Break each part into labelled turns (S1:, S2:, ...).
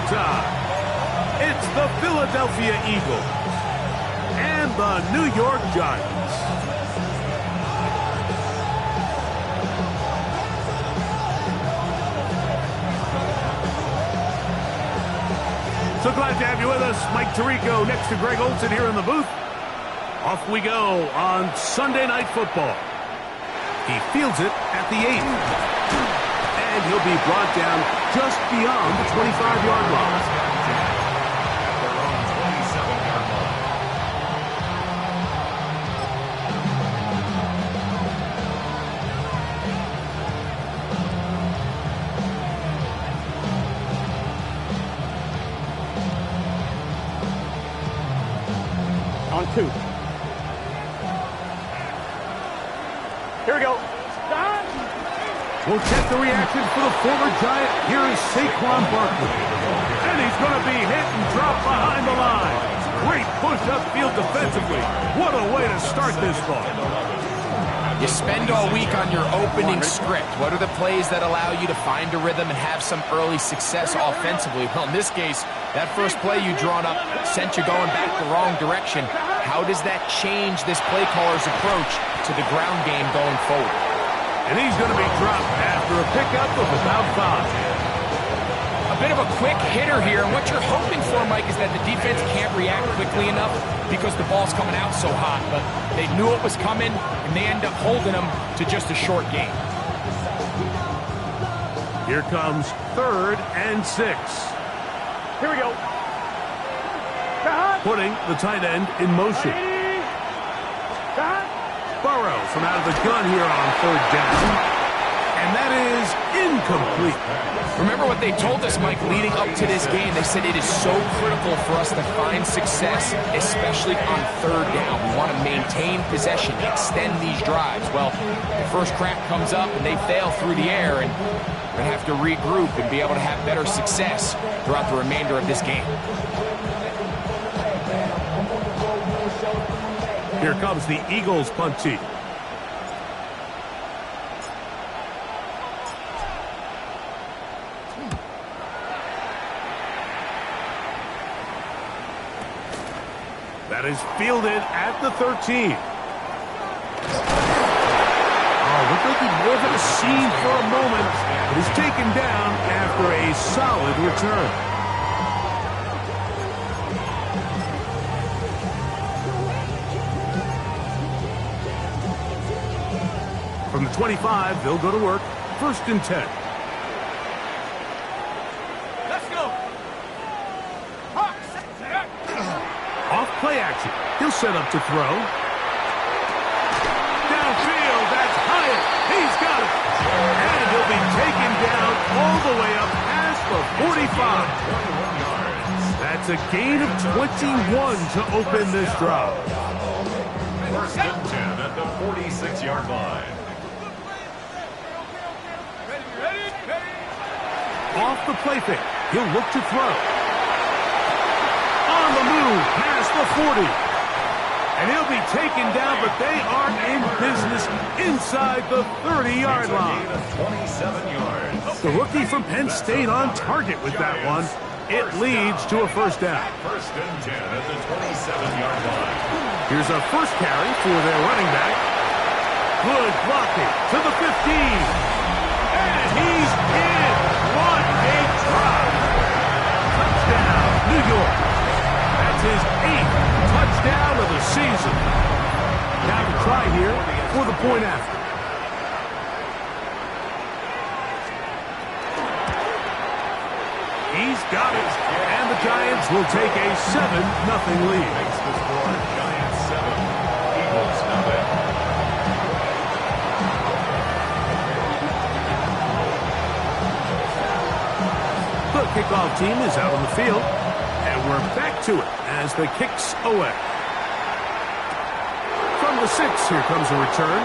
S1: time. It's the Philadelphia Eagles and the New York Giants. So glad to have you with us. Mike Tirico next to Greg Olsen here in the booth. Off we go on Sunday Night Football. He fields it at the 8. And he'll be brought down just beyond the 25-yard line.
S2: On 2. Here we go.
S1: We'll check the reaction for the former Giant. Here is Saquon Barkley. And he's going to be hit and dropped behind the line. Great push upfield defensively. What a way to start this ball.
S3: You spend all week on your opening script. What are the plays that allow you to find a rhythm and have some early success offensively? Well, in this case, that first play you drawn up sent you going back the wrong direction. How does that change this play caller's approach to the ground game going forward?
S1: And he's going to be dropped after a pickup of about 5.
S3: A bit of a quick hitter here, and what you're hoping for, Mike, is that the defense can't react quickly enough because the ball's coming out so hot. But they knew it was coming, and they end up holding them to just a short game.
S1: Here comes 3rd and 6.
S2: Here we go.
S1: Putting the tight end in motion. Burrow from out of the gun here on 3rd down. And that is incomplete.
S3: Remember what they told us, Mike, leading up to this game. They said it is so critical for us to find success, especially on 3rd down. We want to maintain possession, extend these drives. Well, the first crack comes up and they fail through the air, and we're going to have to regroup and be able to have better success throughout the remainder of this game.
S1: Here comes the Eagles punt team. That is fielded at the 13. Oh, looked like he was at a scene for a moment, but he's taken down after a solid return. From the 25, they'll go to work. 1st and 10.
S2: Let's go.
S1: Off play action. He'll set up to throw. Downfield, that's Hyatt. He's got it. And he'll be taken down all the way up past the 45. That's a gain of 21 to open this drive.
S4: 1st and 10 at the 46-yard line.
S1: Off the play fake. He'll look to throw. On the move, past the 40. And he'll be taken down, but they are in business inside the 30-yard line.
S4: 27 yards.
S1: The rookie from Penn State on target with that one. It leads to a 1st down.
S4: 1st and 10 at the 27-yard line.
S1: Here's a first carry for their running back. Good blocking to the 15. And he's in. What a drive. Touchdown, New York. That's his 8th touchdown of the season. Now to try here for the point after. He's got it. And the Giants will take a 7-0 lead.
S4: Makes the score Giants 7, Eagles nothing.
S1: The kickoff team is out on the field, and we're back to it as the kicks away. From the 6, here comes a return.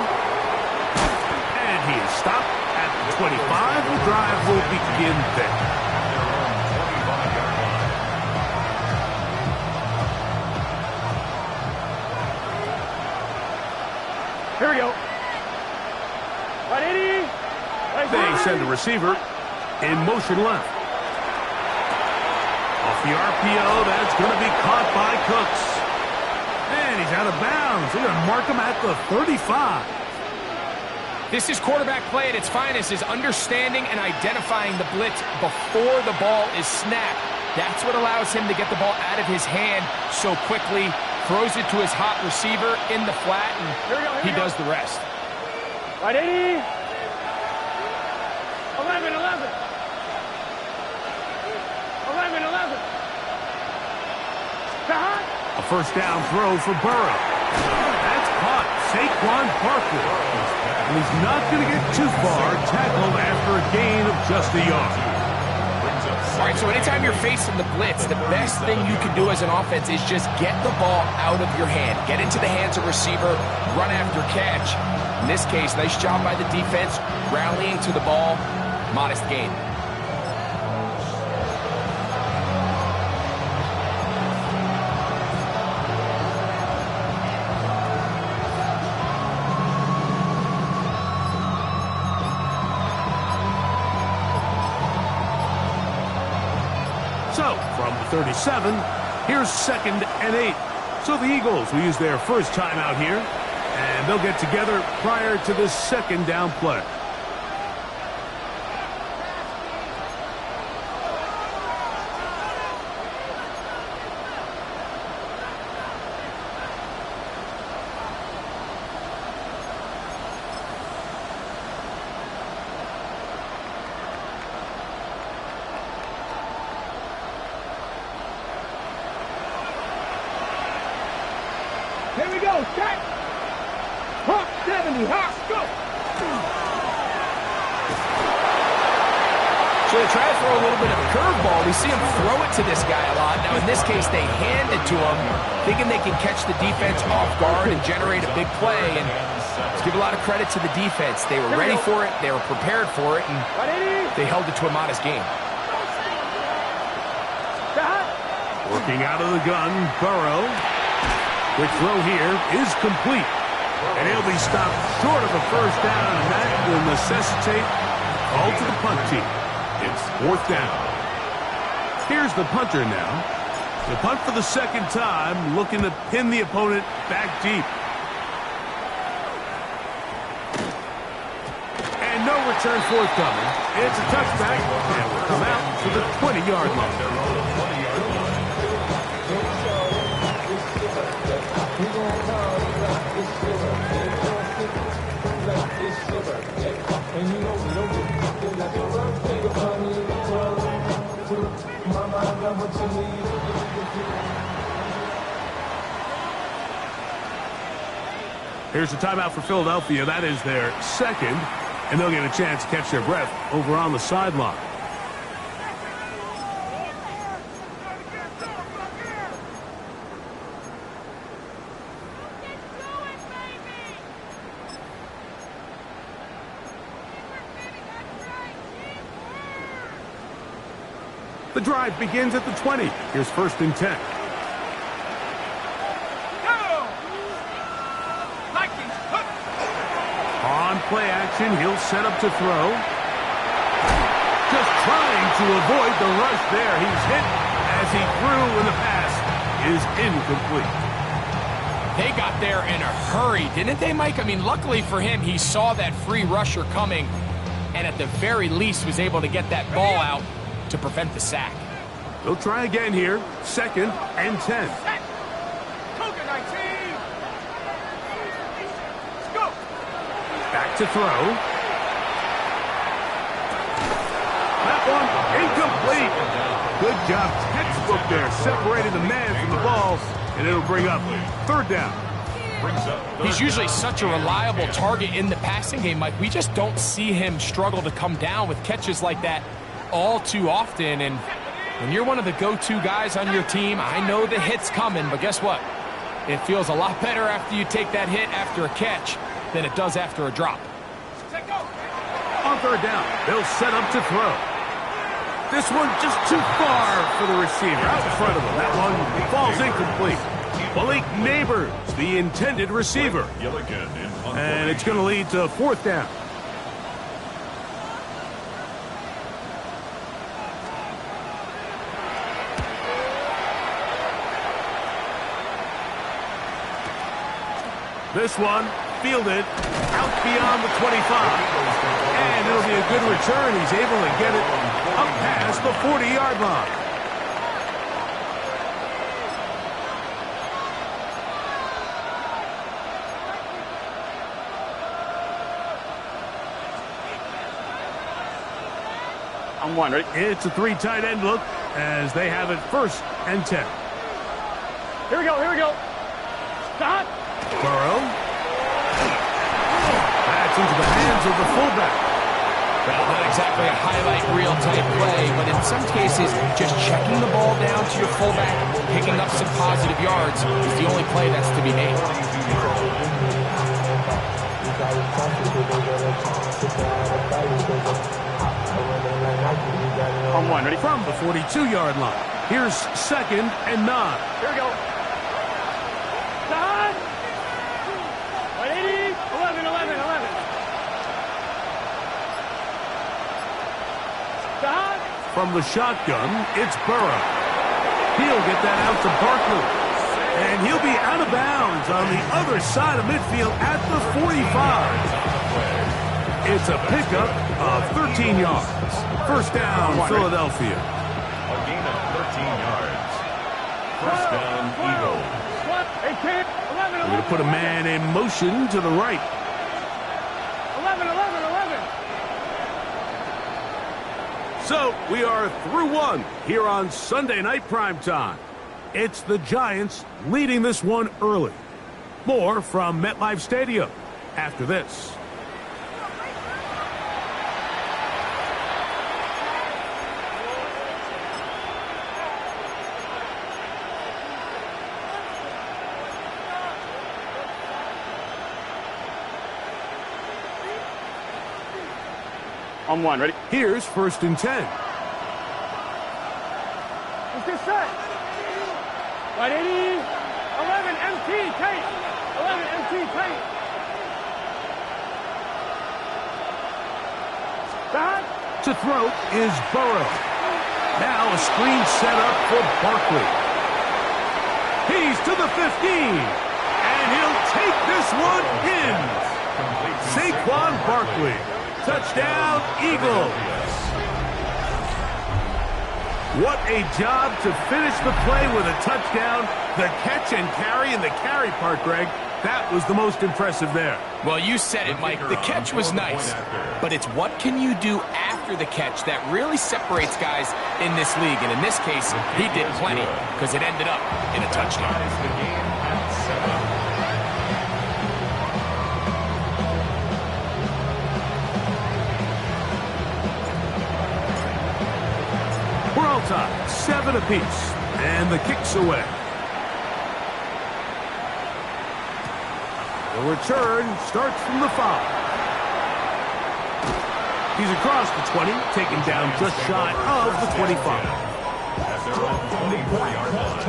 S1: And he is stopped at the 25. The drive will begin there.
S2: Here we go. 180.
S1: They send the receiver in motion left. Off the RPO, that's going to be caught by Cooks. And he's out of bounds. They're going to mark him at the 35.
S3: This is quarterback play at its finest, is understanding and identifying the blitz before the ball is snapped. That's what allows him to get the ball out of his hand so quickly, throws it to his hot receiver in the flat, and he does the rest.
S2: Right, 80. 11, 11. 11, 11.
S1: A first down throw for Burrow. That's caught. Saquon Barkley. And he's not going to get too far, tackled after a gain of just a yard.
S3: All right, so anytime you're facing the blitz, the best thing you can do as an offense is just get the ball out of your hand. Get into the hands of receiver, run after catch. In this case, nice job by the defense, rallying to the ball, modest gain.
S1: So, from the 37, here's 2nd and 8. So the Eagles will use their first timeout here, and they'll get together prior to this 2nd down play.
S2: Here we go, set. Hop 70, hop, go.
S3: So they try to throw a little bit of a curveball. We see him throw it to this guy a lot. Now, in this case, they hand it to him, thinking they can catch the defense off guard and generate a big play. And let's give a lot of credit to the defense. They were ready for it. They were prepared for it, and they held it to a modest game.
S1: Working out of the gun, Burrow. Quick throw here is complete. And he'll be stopped short of a first down, and that will necessitate a call to the punt team. It's 4th down. Here's the punter now. The punt for the 2nd time, looking to pin the opponent back deep. And no return forthcoming. It's a touchback, and will come out to the 20-yard line. Here's a timeout for Philadelphia. That is their 2nd, and they'll get a chance to catch their breath over on the sideline. The drive begins at the 20. Here's 1st and 10. On play action, he'll set up to throw. Just trying to avoid the rush there. He's hit as he threw, and the pass is incomplete.
S3: They got there in a hurry, didn't they, Mike? I mean, luckily for him, he saw that free rusher coming, and at the very least was able to get that ball out to prevent the sack.
S1: They'll try again here. 2nd and 10. Back to throw. That one incomplete. Good job, textbook there, separating the man from the ball, and it'll bring up 3rd down.
S3: He's usually such a reliable target in the passing game, Mike. We just don't see him struggle to come down with catches like that all too often. And when you're one of the go-to guys on your team, I know the hit's coming, but guess what? It feels a lot better after you take that hit after a catch than it does after a drop.
S1: On 3rd down, they'll set up to throw. This one just too far for the receiver, out in front of him. That one falls incomplete. Malik Neighbors, the intended receiver. And it's going to lead to 4th down. This one fielded out beyond the 25. And it'll be a good return. He's able to get it up past the 40-yard line.
S2: I'm one, ready?
S1: It's a 3 tight end look as they have it 1st and 10.
S2: Here we go, here we go. Stop.
S1: Burrow. That's into the hands of the fullback.
S3: Well, not exactly a highlight reel type play, but in some cases, just checking the ball down to your fullback, picking up some positive yards is the only play that's to be made.
S2: I'm one, ready?
S1: From the 42-yard line. Here's 2nd and 9.
S2: Here we go. Stop. 180, 11, 11, 11. Stop.
S1: From the shotgun, it's Burrow. He'll get that out to Barkley. And he'll be out of bounds on the other side of midfield at the 45. It's a pickup of 13 yards. 1st down, Philadelphia.
S4: A gain of 13 yards. 1st down, Eagles.
S2: 18, 11,
S1: We're going to put a man in motion to the right.
S2: 11, 11, 11.
S1: So we are through one here on Sunday Night Primetime. It's the Giants leading this one early. More from MetLife Stadium after this.
S2: I'm one, ready?
S1: Here's 1st and 10.
S2: What's this set? 180, 11, MT, tight. 11, MT, tight. Stop.
S1: To throw is Burrow. Now a screen set up for Barkley. He's to the 15. And he'll take this one in. Saquon Barkley. Touchdown, Eagles. What a job to finish the play with a touchdown. The catch and carry, and the carry part, Greg, that was the most impressive there.
S3: Well, you said it, Mike. The catch was nice, but it's what can you do after the catch that really separates guys in this league. And in this case, he did plenty because it ended up in a touchdown.
S1: We're all tied, 7 apiece, and the kick's away. The return starts from the 5. He's across the 20, taken down just shy of the 25.
S4: At their own 24-yard line.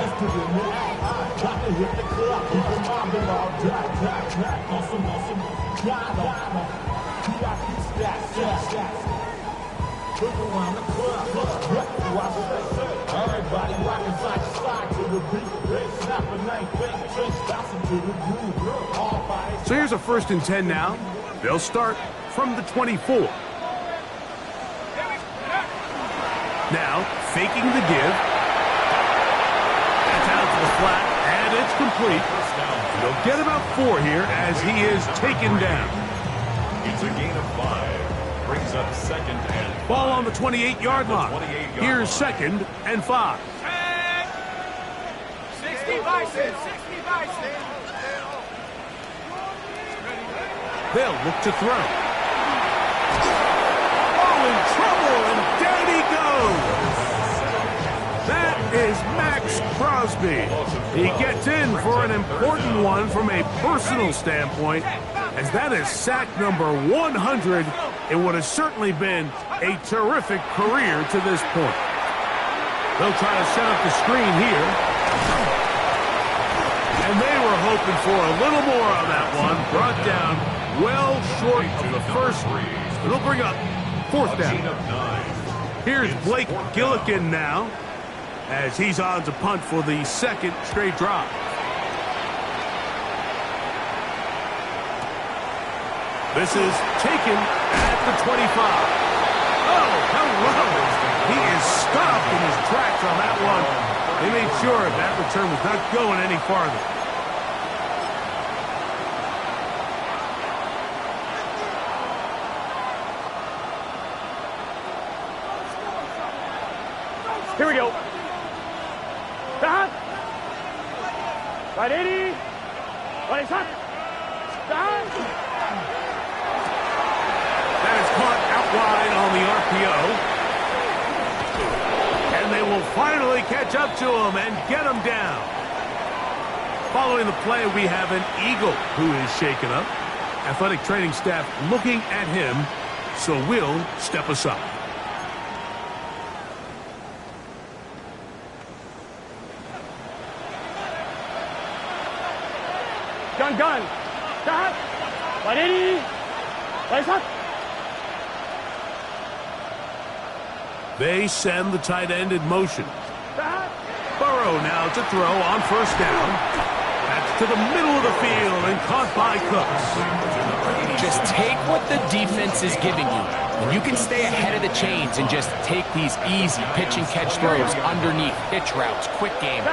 S1: So here's a 1st and 10 now. They'll start from the 24. Now, faking the give. That's out to the flat, and it's complete. They'll get about 4 here as he is taken down.
S4: It's a gain of 5. Brings up 2nd and 5.
S1: Ball on the 28-yard line. Here's 2nd and 5.
S2: 60 Bison, 60 Bison.
S1: They'll look to throw. Oh, in trouble, and down he goes. That is Max Crosby. He gets in for an important one from a personal standpoint, as that is sack number 100 in what has certainly been a terrific career to this point. They'll try to set up the screen here. And they were hoping for a little more on that one. Brought down well short of the first. It'll bring up 4th down. Here's Blake Gillikin now, as he's on to punt for the 2nd straight drop. This is taken at the 25. Oh, hello. He is stopped in his tracks on that one. They made sure that return was not going any farther.
S2: Here we go. Stop. Right 80. Right shot. Stop.
S1: That is caught out wide on the RPO. And they will finally catch up to him and get him down. Following the play, we have an Eagle who is shaken up. Athletic training staff looking at him, so we'll step aside.
S2: Gun. Stop. 180. Right shot.
S1: They send the tight end in motion.
S2: Stop.
S1: Burrow now to throw on first down. That's to the middle of the field and caught by Cooks.
S3: Just take what the defense is giving you, and you can stay ahead of the chains and just take these easy pitch and catch throws underneath, hitch routes, quick game.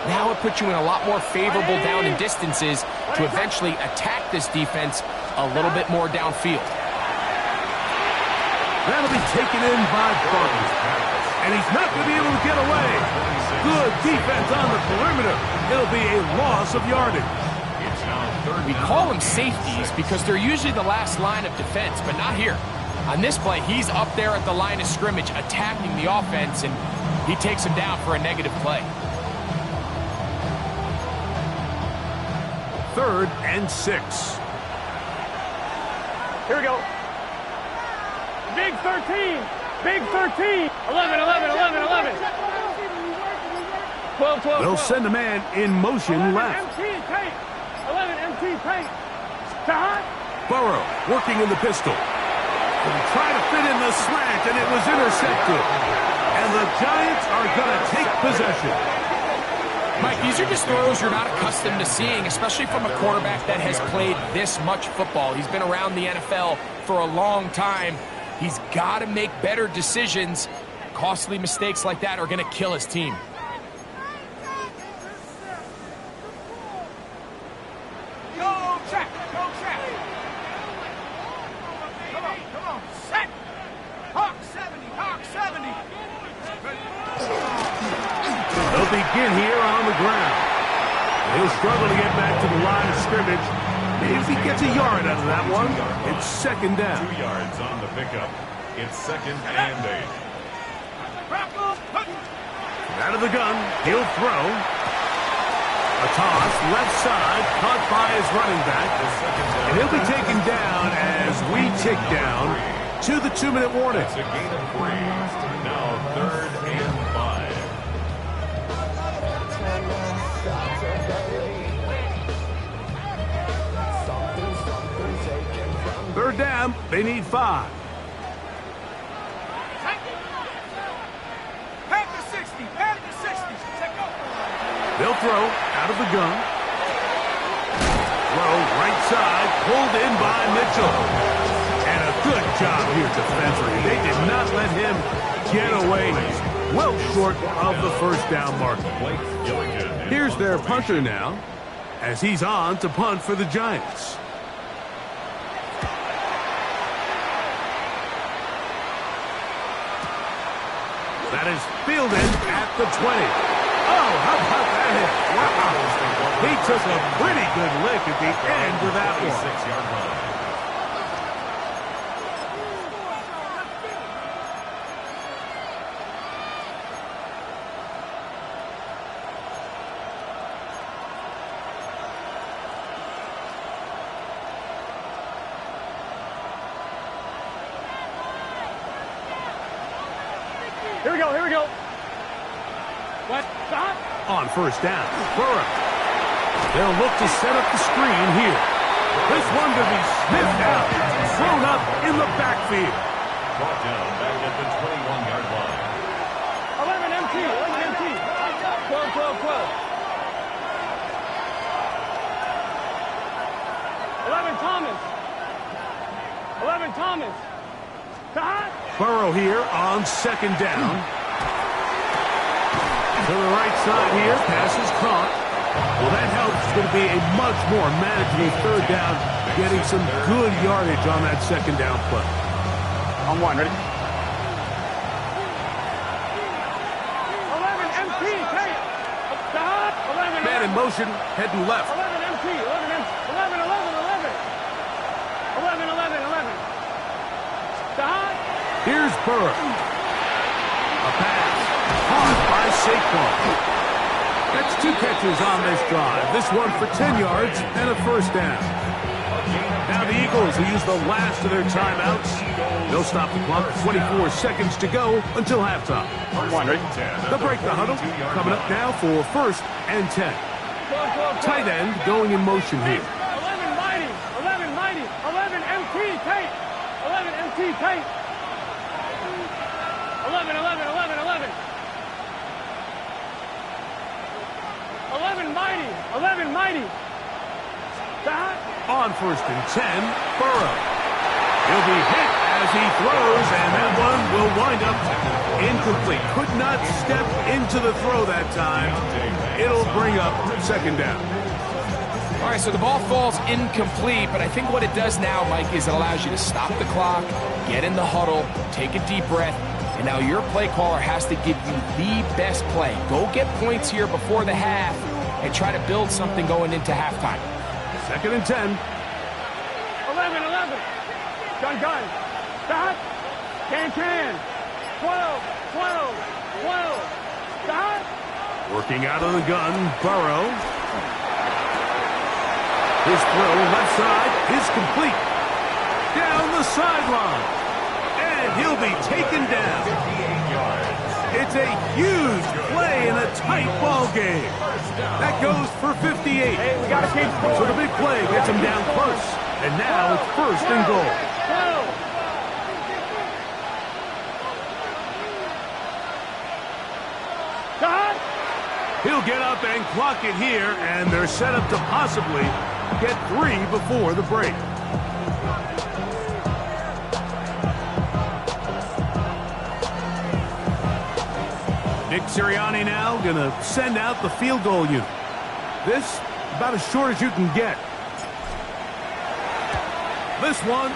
S3: Now it puts you in a lot more favorable down and distances to eventually attack this defense a little bit more downfield.
S1: That'll be taken in by Barton. And he's not going to be able to get away. Good defense on the perimeter. It'll be a loss of yardage.
S3: We call them safeties because they're usually the last line of defense, but not here. On this play, he's up there at the line of scrimmage attacking the offense, and he takes him down for a negative play.
S1: 3rd and 6.
S2: Here we go. Big 13. Big 13. 11. 12.
S1: They'll send a man in motion
S2: 11
S1: left.
S2: MT paint. 11 MT paint. Stop.
S1: Burrow working in the pistol. And try to fit in the slant, and it was intercepted. And the Giants are going to take possession.
S3: Mike, these are just throws you're not accustomed to seeing, especially from a quarterback that has played this much football. He's been around the NFL for a long time. He's got to make better decisions. Costly mistakes like that are going to kill his team.
S2: Go check. Come on. Set. Hawk 70.
S1: They'll begin here on the ground. He'll struggle to get back to the line of scrimmage. Maybe if he gets a yard out of that one, it's 2nd down.
S4: 2 yards on the pickup. It's 2nd and 8.
S1: Out of the gun, he'll throw. A toss, left side, caught by his running back. And he'll be taken down as we tick down to the 2-minute warning.
S4: It's a gain of 3. Now 3rd and 5.
S1: Third down, they need 5.
S2: Pack to 60.
S1: They'll throw out of the gun. Throw right side, pulled in by Mitchell. And a good job here defensively. They did not let him get away. He's well short of the first down mark. Here's their punter now, as he's on to punt for the Giants. That is fielded at the 20. Oh, how about that hit? Wow. He took a pretty good lick at the end of that one.
S4: 6-yard line.
S2: Here we go. What? Stop.
S1: On first down, Burrow. They'll look to set up the screen here. This one to be sniffed out, thrown up in the backfield.
S4: Brought down back at the 21-yard line.
S2: 11 MT. 12. 11 Thomas. 11, Thomas. To hot.
S1: Burrow here on second down. To the right side here, pass is caught. Well, that helps. It's going to be a much more manageable third down, getting some good yardage on that second down play.
S2: On one, ready? 11, MT, take. To hot. 11,
S1: Man in motion, heading left.
S2: 11, MT, 11, MT, 11, 11, 11. 11, 11, 11. To hot.
S1: Here's Burrow. A pass. Caught by Saquon. That's 2 catches on this drive. This one for 10 yards and a first down. Now the Eagles will use the last of their timeouts. They'll stop the clock. 24 seconds to go until halftime. They'll break the huddle. Coming up now for first and 10. Tight end going in motion here.
S2: 11, mighty. 11, mighty. 11, MT, take. 11, MT, take. 11, 11, 11, 11. 11, mighty. 11, mighty. That.
S1: On first and 10, Burrow. He'll be hit as he throws, and that one will wind up incomplete. Could not step into the throw that time. It'll bring up second down.
S3: All right, so the ball falls incomplete, but I think what it does now, Mike, is it allows you to stop the clock, get in the huddle, take a deep breath, and now your play caller has to give you the best play. Go get points here before the half and try to build something going into halftime.
S1: Second and 10.
S2: 11, 11. Gun. Stop. Can. 12, 12, 12. Stop.
S1: Working out of the gun, Burrow. His throw left side is complete. Down the sideline. And he'll be taken down. It's a huge play in a tight ball game. That goes for 58.
S2: Hey, we got to keep scoring.
S1: So the big play gets him down close. And now it's first and goal.
S2: 12. Stop.
S1: He'll get up and clock it here, and they're set up to possibly get 3 before the break. Nick Sirianni now going to send out the field goal unit. This about as short as you can get. This one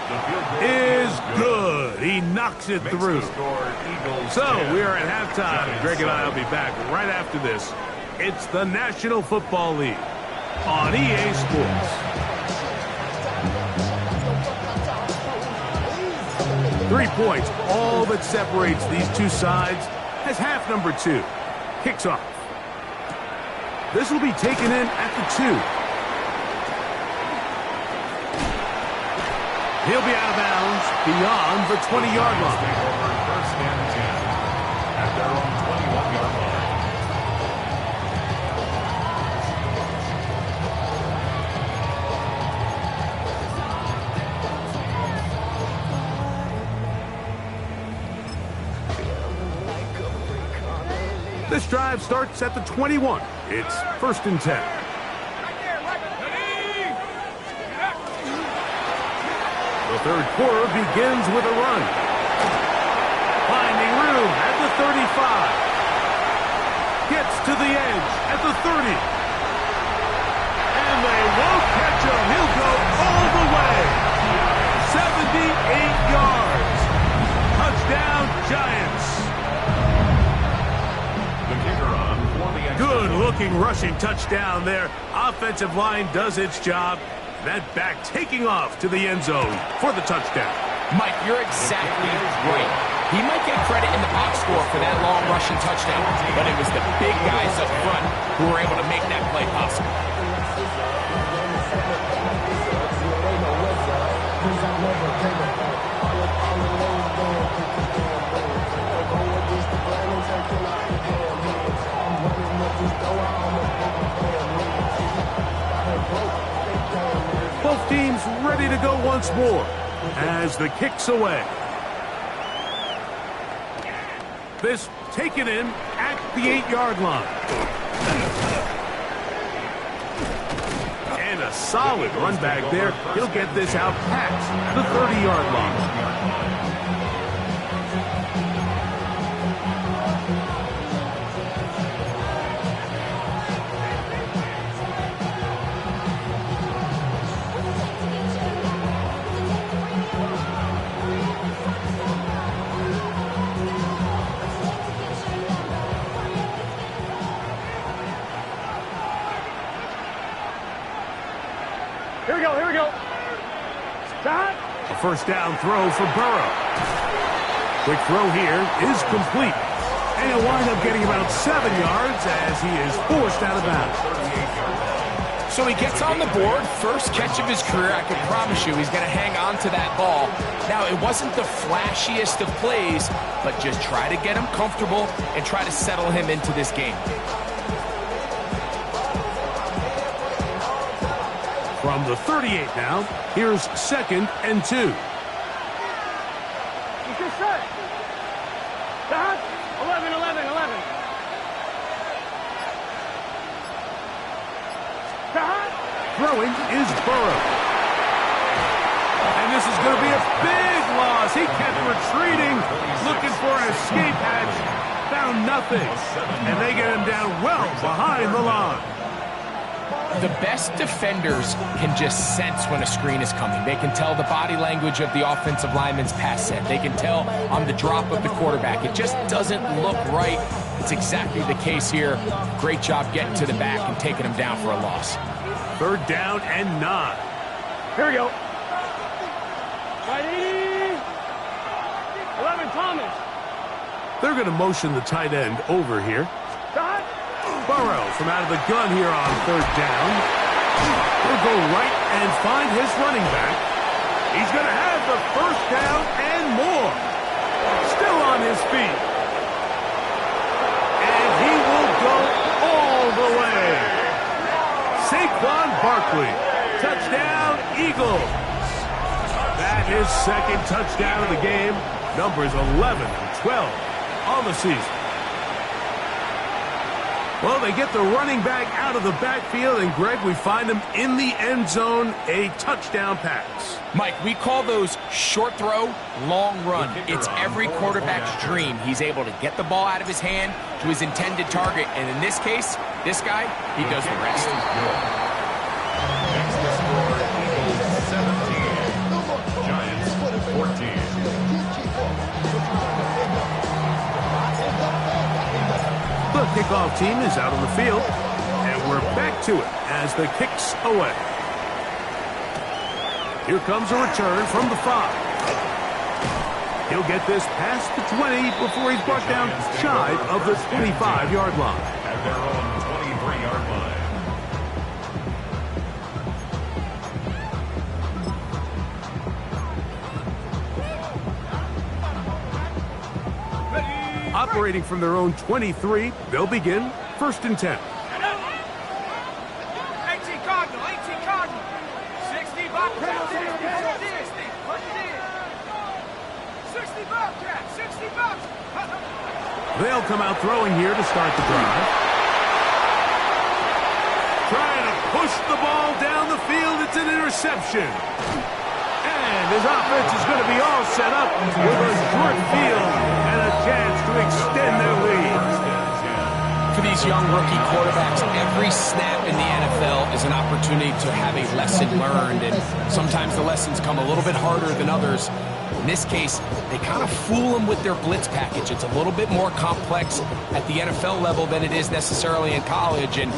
S1: is good. He knocks it through. So we are at halftime. Greg and I will be back right after this. It's the National Football League on EA Sports. 3 points, all that separates these two sides. As half number 2 kicks off. This will be taken in at the 2. He'll be out of bounds beyond the 20-yard line.
S4: First and 10 at their own 21-yard line.
S1: This drive starts at the 21. It's first and 10. The third quarter begins with a run. Finding room at the 35. Gets to the edge at the 30. And they won't catch him. He'll go all the way. 78 yards. Touchdown, Giants. Good-looking rushing touchdown there. Offensive line does its job. That back taking off to the end zone for the touchdown.
S3: Mike, you're exactly right. He might get credit in the box score for that long rushing touchdown, but it was the big guys up front who were able to make that play possible.
S1: Both teams ready to go once more as the kick's away. This taken in at the 8-yard line. And a solid run back there. He'll get this out past the 30-yard line.
S2: Here we go. Stop.
S1: A first down throw for Burrow. Quick throw here is complete. And he'll wind up getting about 7 yards as he is forced out of bounds.
S3: So he gets on the board, first catch of his career. I can promise you he's going to hang on to that ball. Now, it wasn't the flashiest of plays, but just try to get him comfortable and try to settle him into this game.
S1: From the 38 now, here's 2nd and 2.
S2: You can set. Stop. 11. Stop.
S1: Throwing is Burrow. And this is going to be a big loss. He kept retreating, looking for an escape hatch. Found nothing. And they get him down well behind the line.
S3: The best defenders can just sense when a screen is coming. They can tell the body language of the offensive lineman's pass set. They can tell on the drop of the quarterback. It just doesn't look right. It's exactly the case here. Great job getting to the back and taking him down for a loss.
S1: 3rd down and 9.
S2: Here we go. Ready. 11, Thomas.
S1: They're going to motion the tight end over here.
S2: Stop.
S1: Burrow from out of the gun here on 3rd down. He'll go right and find his running back. He's going to have the first down and more. Still on his feet. And he will go all the way. Saquon Barkley. Touchdown, Eagles. That is 2nd touchdown of the game. Numbers 11 and 12 on the season. Well, they get the running back out of the backfield, and, Greg, we find him in the end zone, a touchdown pass.
S3: Mike, we call those short throw, long run. It's every quarterback's dream. He's able to get the ball out of his hand to his intended target, and in this case, this guy, he does the rest.
S4: Next to score, Eagles 17, Giants 14.
S1: The kickoff team is out on the field, and we're back to it as the kick's away. Here comes a return from the 5. He'll get this past the 20 before he's brought down shy of the 25-yard line.
S4: At their own 23-yard line.
S1: Operating from their own 23, they'll begin 1st and 10.
S2: 18 Cardinal. 60 Bobcat. 60 Bobcat.
S1: They'll come out throwing here to start the drive. Trying to push the ball down the field. It's an interception. And his offense is going to be all set up with a short field and a chance to extend their lead.
S3: For these young rookie quarterbacks, every snap in the NFL is an opportunity to have a lesson learned, and sometimes the lessons come a little bit harder than others. In this case, they kind of fool them with their blitz package. It's a little bit more complex at the NFL level than it is necessarily in college, and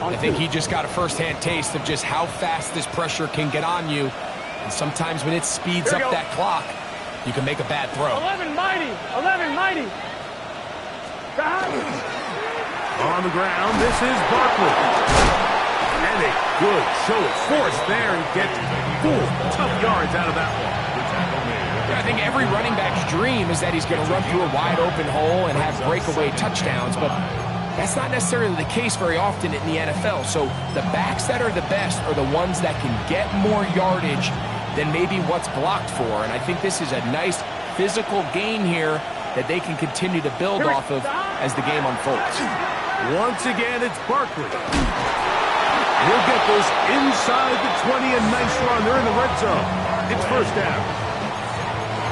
S3: I think he just got a first-hand taste of just how fast this pressure can get on you. And sometimes when it speeds up that clock, you can make a bad throw.
S2: 11 mighty. Stop.
S1: On the ground, this is Barkley. And a good show of force there and gets 4 tough yards out of that one.
S3: I think every running back's dream is that he's going to run through a wide open hole and have breakaway touchdowns, but that's not necessarily the case very often in the NFL. So the backs that are the best are the ones that can get more yardage than maybe what's blocked for. And I think this is a nice physical gain here that they can continue to build off of as the game unfolds.
S1: Once again, it's Barkley. He'll get this inside the 20, a nice run. They're in the red zone. It's first down.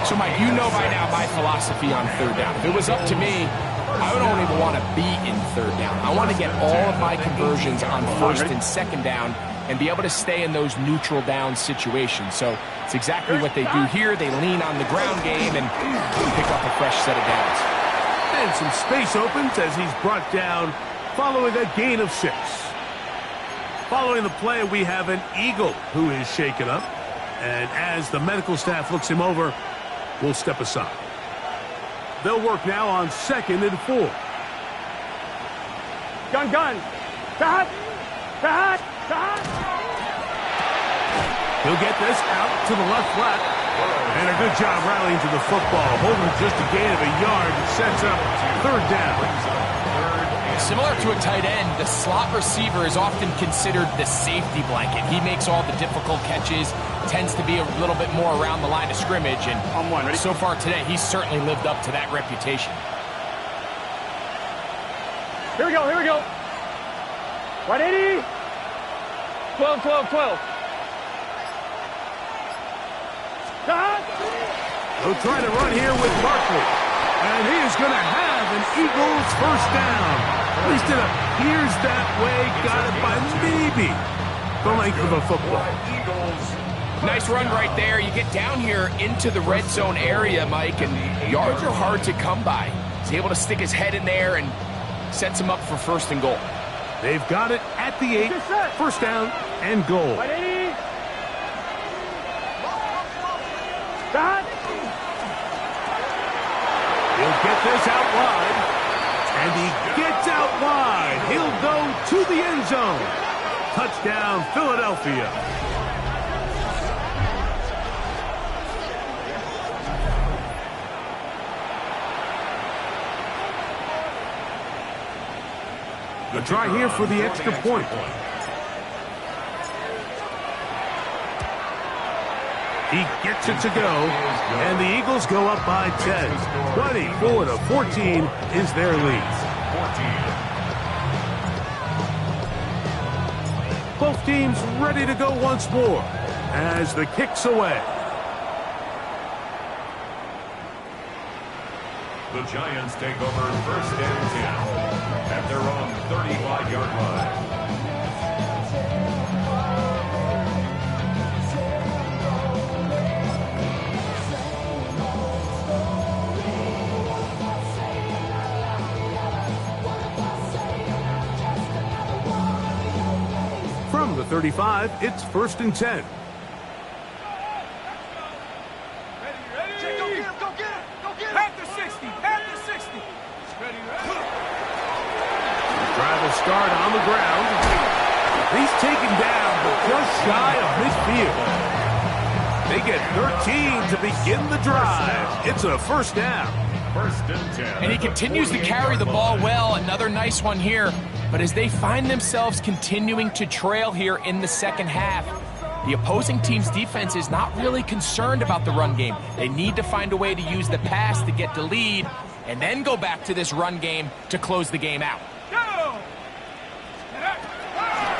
S3: So, Mike, you know by now my philosophy on third down. If it was up to me, I don't even want to be in third down. I want to get all of my conversions on first and second down and be able to stay in those neutral down situations. So it's exactly what they do here. They lean on the ground game and pick up a fresh set of downs.
S1: And some space opens as he's brought down following a gain of 6. Following the play, we have an Eagle who is shaken up. And as the medical staff looks him over, we'll step aside. They'll work now on 2nd and 4.
S2: Gun. Cut.
S1: He'll get this out to the left flat. And a good job rallying to the football. Holding just a gain of a yard and sets up third down.
S3: Similar to a tight end, the slot receiver is often considered the safety blanket. He makes all the difficult catches, tends to be a little bit more around the line of scrimmage, and so far today, he's certainly lived up to that reputation.
S2: Here we go. 180. 12. Cut.
S1: They'll try to run here with Barkley. And he is going to have an Eagles first down. At least it appears that way. Got it by maybe the length of a football.
S3: Nice run right there. You get down here into the red zone area, Mike, and yards are hard to come by. He's able to stick his head in there and sets him up for first and goal.
S1: They've got it at the 8. First down and goal.
S2: 180. Cut.
S1: He'll get this out wide. And he gets out wide. He'll go to the end zone. Touchdown, Philadelphia. The try here for the extra point. He gets it to go, and the Eagles go up by 10. 24-14 is their lead. Both teams ready to go once more as the kick's away.
S4: The Giants take over first and 10 at their own 35-yard line.
S1: From the 35, it's first and 10. Start on the ground. He's taken down, but just shy of midfield. They get 13 to begin the drive. It's a first down.
S4: First and 10.
S3: And he continues to carry the ball well. Another nice one here. But as they find themselves continuing to trail here in the second half, the opposing team's defense is not really concerned about the run game. They need to find a way to use the pass to get the lead and then go back to this run game to close the game out.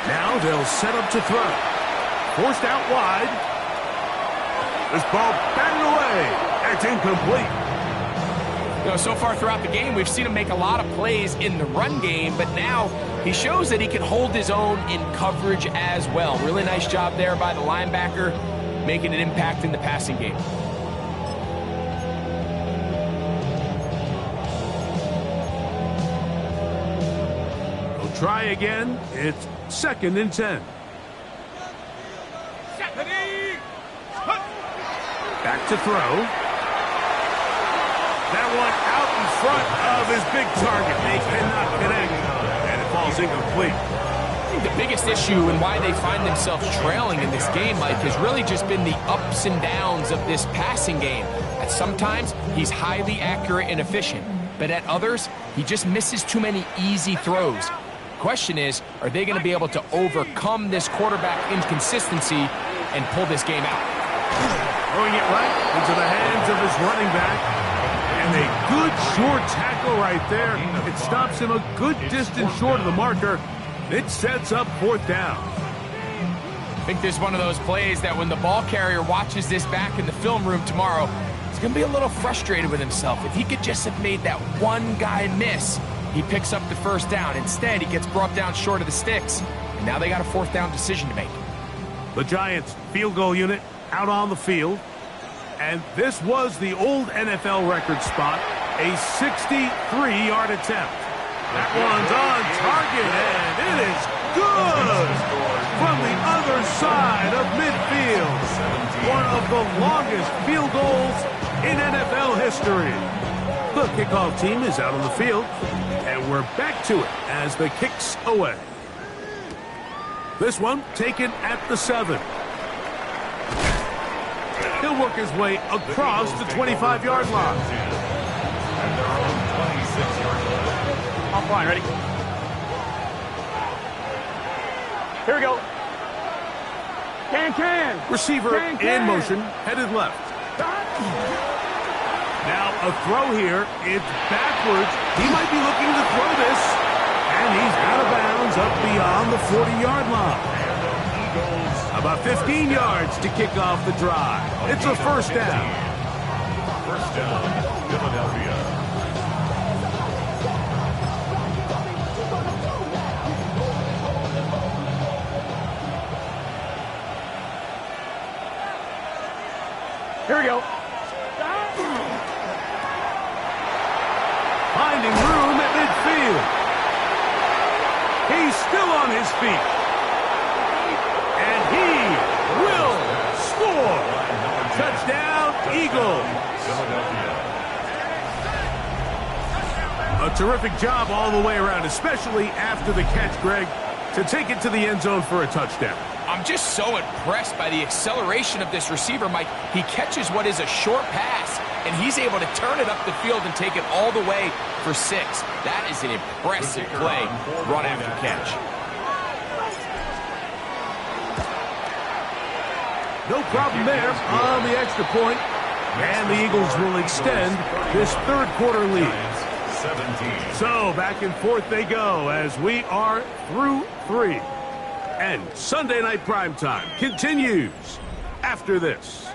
S1: Now they'll set up to throw. Forced out wide. This ball batted away. It's incomplete.
S3: You know, so far throughout the game, we've seen him make a lot of plays in the run game, but now he shows that he can hold his own in coverage as well. Really nice job there by the linebacker, making an impact in the passing game.
S1: Try again. It's second and 10. Back to throw. That one out in front of his big target. They cannot connect. And it falls incomplete.
S3: I think the biggest issue and why they find themselves trailing in this game, Mike, has really just been the ups and downs of this passing game. At sometimes, he's highly accurate and efficient. But at others, he just misses too many easy throws. Question is, are they going to be able to overcome this quarterback inconsistency and pull this game out?
S1: Throwing it right into the hands of his running back. And a good short tackle right there. It stops him a good distance short of the marker. It sets up 4th down.
S3: I think there's one of those plays that when the ball carrier watches this back in the film room tomorrow, he's going to be a little frustrated with himself. If he could just have made that one guy miss, he picks up the 1st down. Instead, he gets brought down short of the sticks, and now they got a 4th down decision to make.
S1: The Giants field goal unit out on the field. And this was the old NFL record spot, a 63-yard attempt. That one's on target, and it is good from the other side of midfield. One of the longest field goals in NFL history. The kickoff team is out on the field, and we're back to it as the kick's away. This one taken at the 7. He'll work his way across the 25-yard line.
S2: Off line, ready? Here we go. Can.
S1: Receiver in motion, headed left. Now a throw here. It's backwards. He might be looking to throw this. And he's out of bounds up beyond the 40-yard line. About 15 yards to kick off the drive. It's a 1st down.
S4: 1st down, Philadelphia.
S2: Here we go.
S1: Finding room at midfield. He's still on his feet. And he will score. Touchdown, Eagles. A terrific job all the way around, especially after the catch, Greg, to take it to the end zone for a touchdown.
S3: I'm just so impressed by the acceleration of this receiver, Mike. He catches what is a short pass, and he's able to turn it up the field and take it all the way for 6. That is an impressive play, run after catch.
S1: No problem there on the extra point. And the Eagles will extend this 3rd quarter lead.
S4: 17.
S1: So back and forth they go as we are through 3. And Sunday Night Primetime continues after this.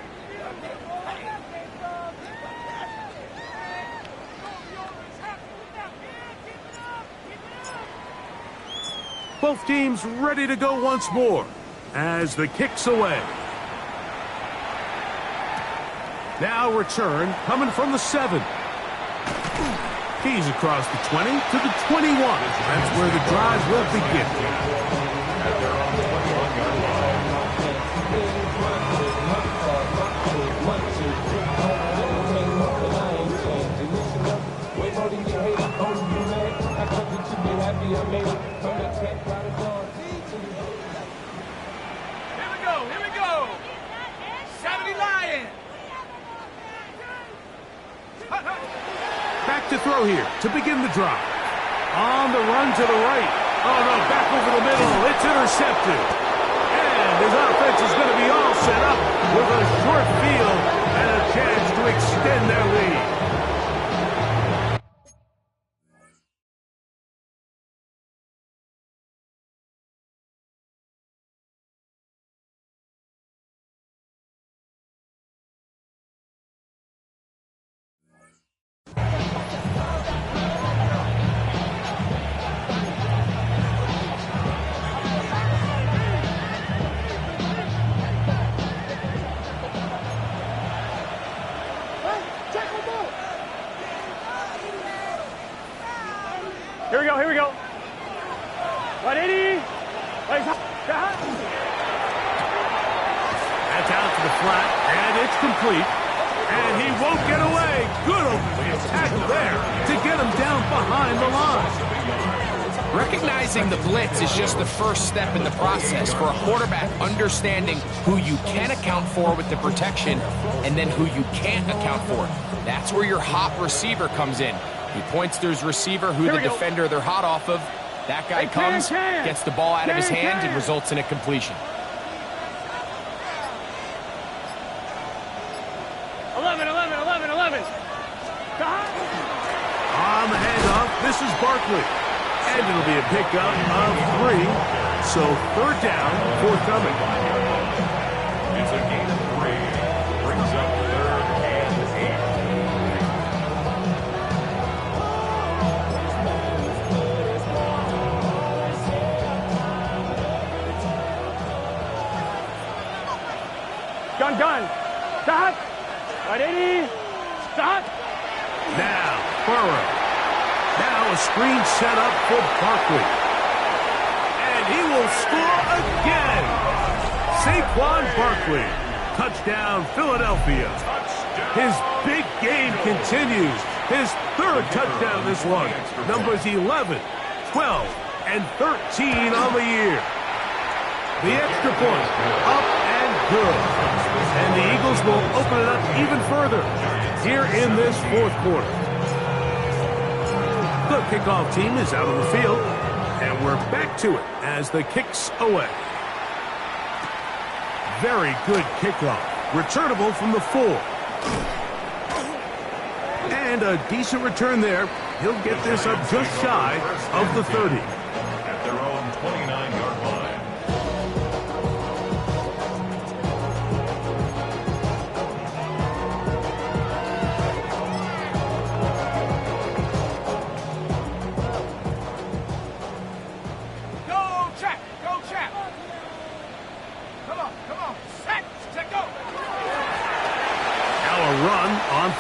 S1: Both teams ready to go once more as the kick's away. Now return coming from the 7. He's across the 20 to the 21. That's where the drive will begin.
S4: At their own 21-yard
S2: Here we go. 70 Lions.
S1: Back to throw here to begin the drive. On the run to the right. Oh, no, back over the middle. It's intercepted. And his offense is going to be all set up with a short field and a chance to extend their lead.
S2: Here we go. 180.
S1: That's out to the flat, and it's complete. And he won't get away. Good open tackle there to get him down behind the line.
S3: Recognizing the blitz is just the first step in the process for a quarterback understanding who you can account for with the protection and then who you can't account for. That's where your hot receiver comes in. He points to his receiver, who the defender they're hot off of. That guy comes, gets the ball out of his hand, and results in a completion.
S2: 11.
S1: On the handoff, this is Barkley. And it'll be a pickup of 3. So third down, forthcoming.
S4: It's a gain of 3. Brings up third and 8.
S2: Gun. Start. Ready. Start.
S1: Now, Burrow. Now a screen set up for Barkley. And he will score again. Saquon Barkley. Touchdown, Philadelphia. His big game continues. His third touchdown this one. Numbers 11, 12, and 13 on the year. The extra point, up and good. And the Eagles will open it up even further here in this fourth quarter. The kickoff team is out on the field, and we're back to it as the kick's away. Very good kickoff. Returnable from the 4. And a decent return there. He'll get this up just shy of the 30.
S4: At their own 29-yard line.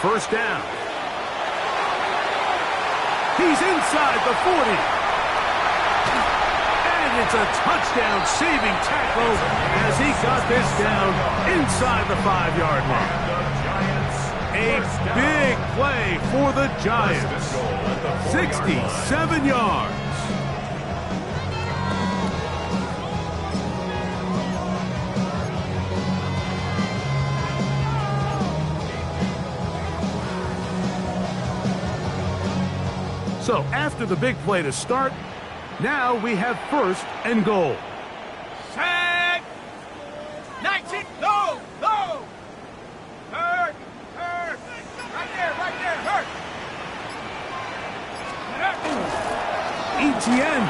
S1: First down. He's inside the 40. And it's a touchdown-saving tackle as he got this down inside the 5-yard line. A big play for the Giants. 67 yards. So after the big play to start, now we have first and goal.
S5: Set. 19. No. Hurt. Right there. Hurt.
S1: Etienne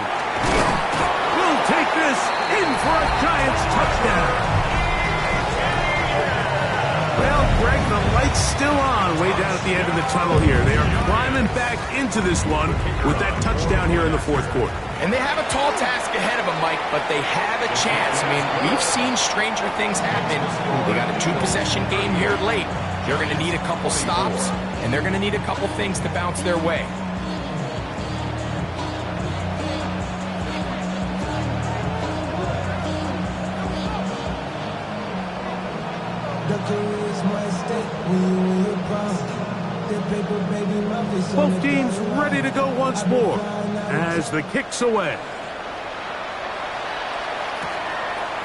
S1: will take this in for a Giants touchdown. Well, Greg, the light's still on way down at the end of the tunnel here. They are climbing back into this one with that touchdown here in the fourth quarter.
S3: And they have a tall task ahead of them, Mike, but they have a chance. I mean, we've seen stranger things happen. They got a 2-possession game here late. They're going to need a couple stops, and they're going to need a couple things to bounce their way.
S1: Both teams ready to go once more as the kick's away.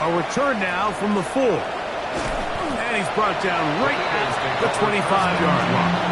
S1: A return now from the 4. And he's brought down right at the 25-yard line.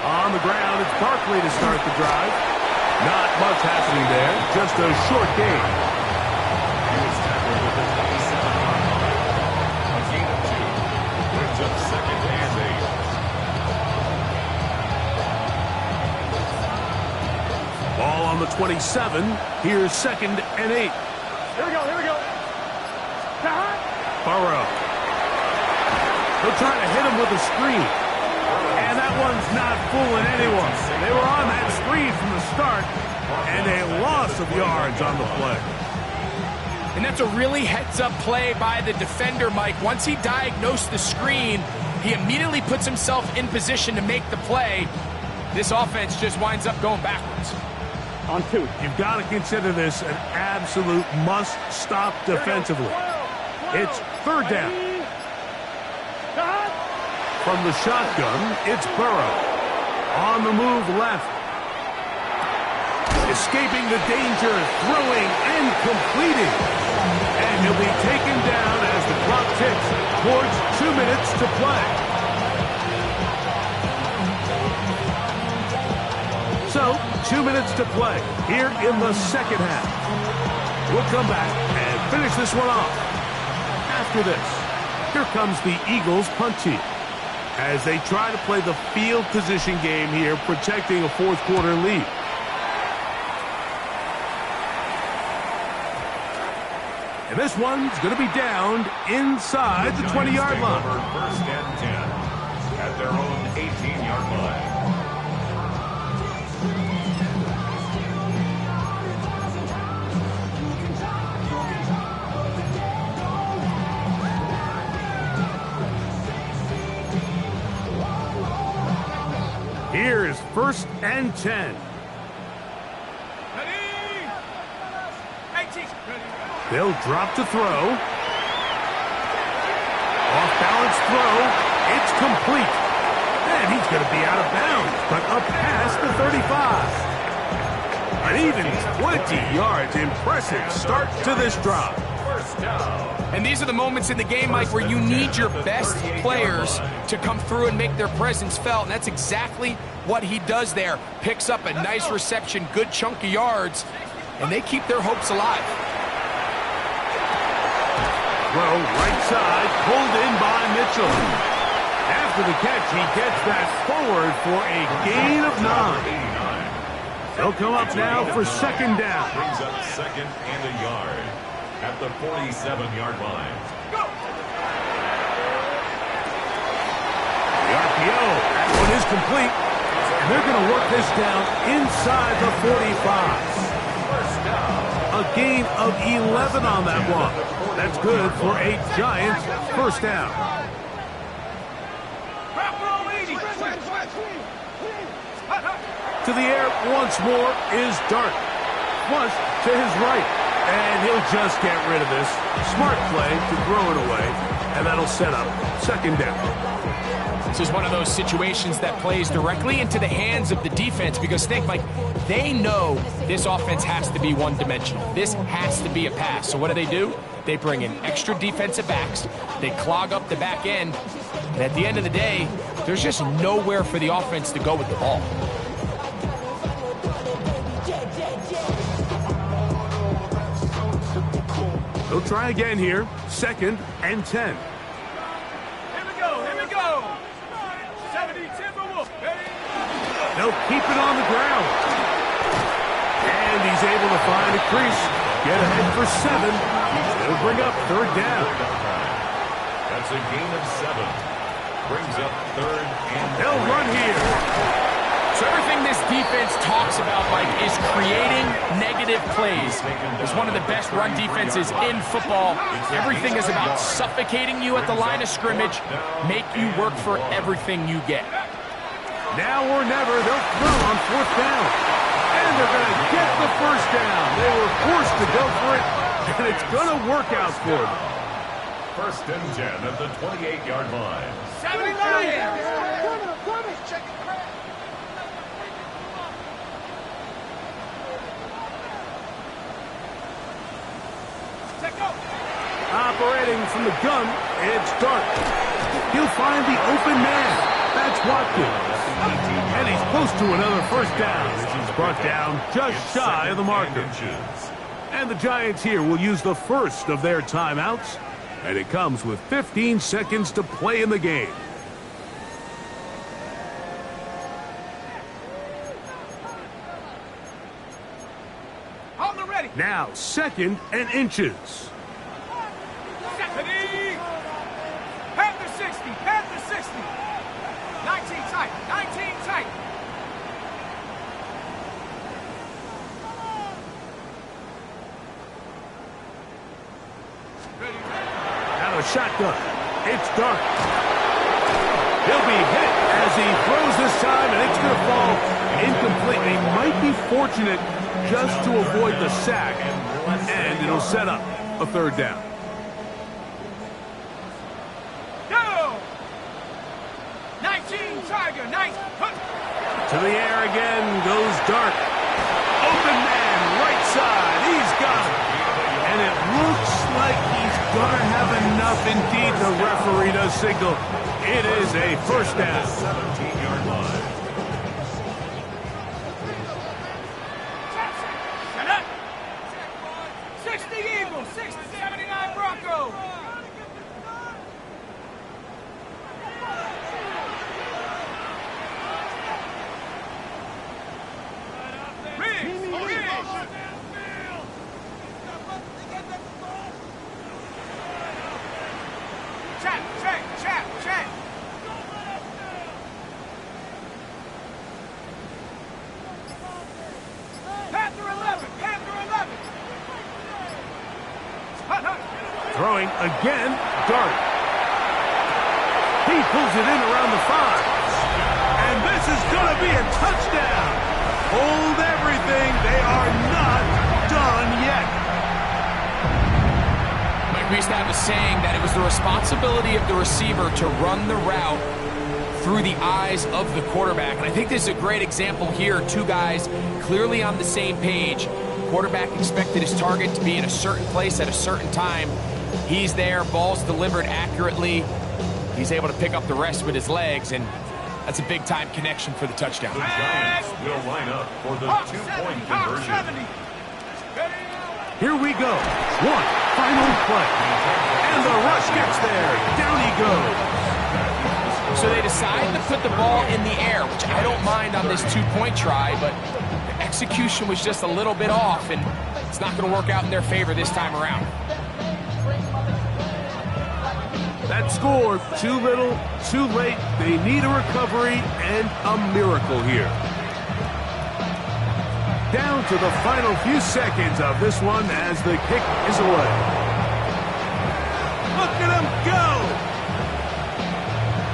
S1: On the ground, it's Barkley to start the drive. Not much happening there, just a short gain.
S4: He was tackled with the 27-yard line. A gain of 2. Brings up second and 8.
S1: Ball on the 27. Here's second and 8.
S2: Here we go.
S1: Burrow. They'll try to hit him with a screen. And that one's not fooling anyone. They were on that screen from the start, and a loss of yards on the play.
S3: And that's a really heads-up play by the defender, Mike. Once he diagnosed the screen, he immediately puts himself in position to make the play. This offense just winds up going backwards.
S2: On 2.
S1: You've got to consider this an absolute must-stop defensively. It's third down. From the shotgun, it's Burrow. On the move left. Escaping the danger, throwing and completing. And he'll be taken down as the clock ticks towards 2 minutes to play. So, 2 minutes to play here in the second half. We'll come back and finish this one off. After this, here comes the Eagles punt team as they try to play the field position game here, protecting a fourth quarter lead. And this one's going to be down inside the 20-yard line.
S4: First and 10 at their own 18-yard line.
S1: Here is first and 10. They'll drop to throw. Off-balance throw. It's complete. And he's going to be out of bounds, but up past the 35. An even 20 yards. Impressive start to this drive.
S4: First down.
S3: And these are the moments in the game, Mike, where you need your best players to come through and make their presence felt. And that's exactly what he does there. Picks up a nice reception, good chunk of yards, and they keep their hopes alive.
S1: Throw right side, pulled in by Mitchell. After the catch, he gets that forward for a gain of 9. They'll come up now for second down.
S4: Brings up second and a yard at the 47-yard line.
S1: The RPO, that one is complete. And they're going to work this down inside the 45. A gain of 11 on that one. That's good for a Giants first down. To the air once more is Dart. Flush to his right. And he'll just get rid of this. Smart play to throw it away. And that'll set up second down.
S3: This is one of those situations that plays directly into the hands of the defense because think, Mike, they know this offense has to be one-dimensional. This has to be a pass. So what do? They bring in extra defensive backs. They clog up the back end. And at the end of the day, there's just nowhere for the offense to go with the ball.
S1: They'll try again here. Second and 10.
S5: Here we go. 70 Timberwolf.
S1: They'll keep it on the ground. And he's able to find a crease. Get ahead for 7. It'll bring up third down.
S4: That's a gain of 7. Brings up third and
S1: They'll run here.
S3: So everything this defense talks about, Mike, is creating negative plays. It's one of the best run defenses in football. Everything is about suffocating you at the line of scrimmage, make you work for everything you get.
S1: Now or never, they'll throw on fourth down. And they're going to get the first down. They were forced to go for it, and it's going to work out for them.
S4: first and 10 at the 28-yard line.
S5: 79.
S1: Operating from the gun, it's Dart. He'll find the open man. That's Watkins. And he's close to another first down as he's brought down just shy of the marker. And the Giants here will use the first of their timeouts. And it comes with 15 seconds to play in the game.
S5: On the ready.
S1: Now, second and inches.
S5: Panther 60. Panther 60. 19 tight. 19 tight.
S1: Out of shotgun. It's Dart. He'll be hit as he throws this time, and it's going to fall incomplete. He might be fortunate just to avoid the sack, and it'll set up a third down.
S5: Go!
S1: To the air again goes Dart. Open man, right side. He's got it. And it looks like he's going to have enough. Indeed, the referee does signal. It is a first down.
S4: 17-yard line.
S5: Shut up. 60 Eagles, 60, 79 Broncos. Check. Panther 11.
S1: Throwing again, Dart. He pulls it in around the 5. And this is going to be a touchdown. Hold everything. They are not done yet.
S3: Mike, we used to have a saying that it was the responsibility of the receiver to run the route through the eyes of the quarterback. And I think this is a great example here. Two guys clearly on the same page. Quarterback expected his target to be in a certain place at a certain time. He's there, ball's delivered accurately. He's able to pick up the rest with his legs, and that's a big-time connection for the touchdown.
S4: The Giants will line up for the two-point conversion.
S1: Here we go. One final play. And the rush gets there. Down he goes.
S3: So they decide to put the ball in the air, which I don't mind on this two-point try, but the execution was just a little bit off, and it's not going to work out in their favor this time around.
S1: That score, too little, too late. They need a recovery and a miracle here. Down to the final few seconds of this one as the kick is away. Look at him go!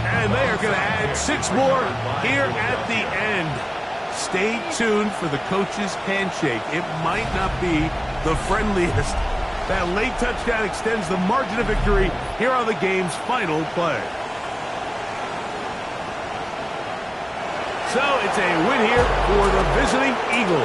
S1: And they are going to add 6 more here at the end. Stay tuned for the coach's handshake. It might not be the friendliest. That late touchdown extends the margin of victory. Here are the game's final play. So it's a win here for the visiting Eagles.